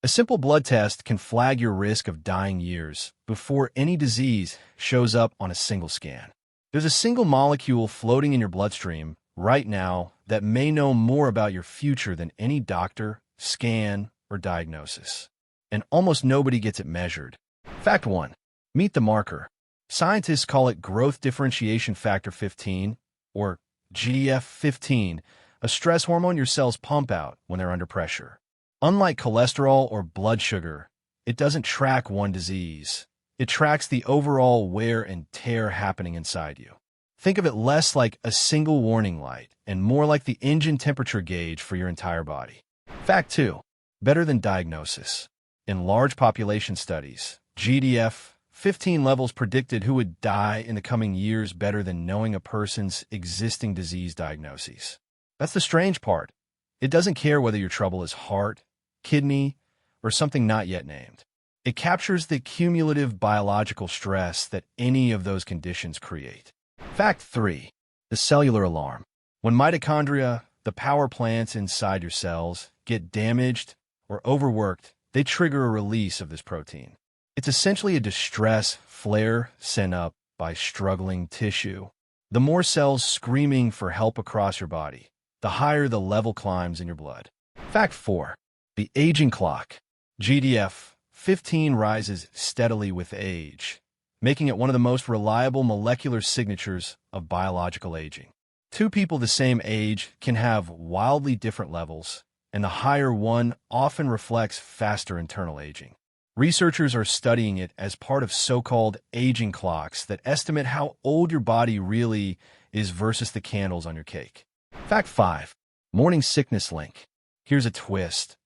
A simple blood test can flag your risk of dying years before any disease shows up on a single scan. There's a single molecule floating in your bloodstream right now that may know more about your future than any doctor, scan, or diagnosis. And almost nobody gets it measured. Fact 1. Meet the marker. Scientists call it growth differentiation factor 15, or GDF15, a stress hormone your cells pump out when they're under pressure. Unlike cholesterol or blood sugar, it doesn't track one disease. It tracks the overall wear and tear happening inside you. Think of it less like a single warning light and more like the engine temperature gauge for your entire body. Fact 2. Better than diagnosis. In large population studies, GDF15 levels predicted who would die in the coming years better than knowing a person's existing disease diagnoses. That's the strange part. It doesn't care whether your trouble is heart, kidney, or something not yet named. It captures the cumulative biological stress that any of those conditions create. Fact 3. The cellular alarm. When mitochondria, the power plants inside your cells, get damaged or overworked, they trigger a release of this protein. It's essentially a distress flare sent up by struggling tissue. The more cells screaming for help across your body, the higher the level climbs in your blood. Fact 4. The aging clock. GDF15 rises steadily with age, making it one of the most reliable molecular signatures of biological aging. Two people the same age can have wildly different levels, and the higher one often reflects faster internal aging. Researchers are studying it as part of so-called aging clocks that estimate how old your body really is versus the candles on your cake. Fact 5. Morning sickness link. Here's a twist.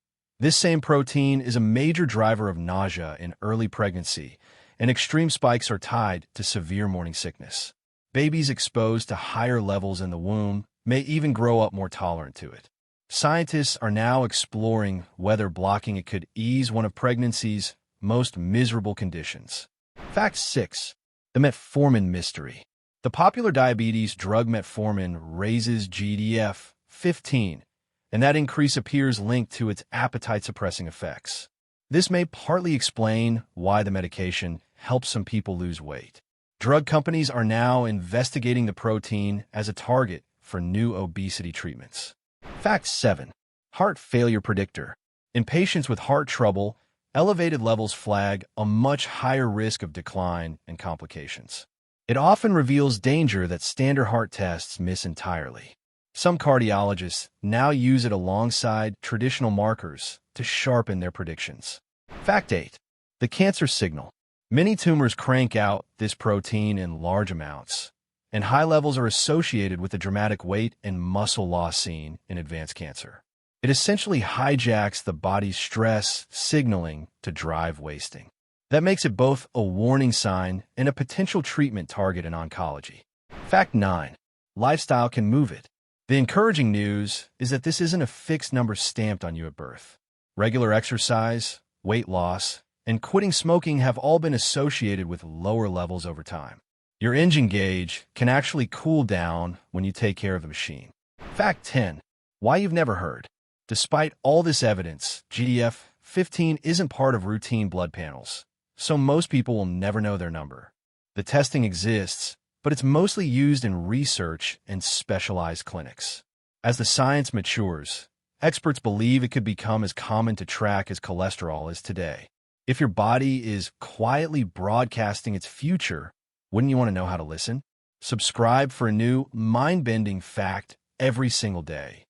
This same protein is a major driver of nausea in early pregnancy, and extreme spikes are tied to severe morning sickness. Babies exposed to higher levels in the womb may even grow up more tolerant to it. Scientists are now exploring whether blocking it could ease one of pregnancy's most miserable conditions. Fact 6. The Metformin Mystery. The popular diabetes drug metformin raises GDF15, and that increase appears linked to its appetite-suppressing effects. This may partly explain why the medication helps some people lose weight. Drug companies are now investigating the protein as a target for new obesity treatments. Fact 7. Heart failure predictor. In patients with heart trouble, elevated levels flag a much higher risk of decline and complications. It often reveals danger that standard heart tests miss entirely. Some cardiologists now use it alongside traditional markers to sharpen their predictions. Fact 8. The cancer signal. Many tumors crank out this protein in large amounts, and high levels are associated with the dramatic weight and muscle loss seen in advanced cancer. It essentially hijacks the body's stress signaling to drive wasting. That makes it both a warning sign and a potential treatment target in oncology. Fact 9. Lifestyle can move it. The encouraging news is that this isn't a fixed number stamped on you at birth. Regular exercise, weight loss, and quitting smoking have all been associated with lower levels over time. Your engine gauge can actually cool down when you take care of the machine. Fact 10. Why you've never heard. Despite all this evidence, GDF15 isn't part of routine blood panels, so most people will never know their number. The testing exists, but it's mostly used in research and specialized clinics. As the science matures, experts believe it could become as common to track as cholesterol is today. If your body is quietly broadcasting its future, wouldn't you want to know how to listen? Subscribe for a new mind-bending fact every single day.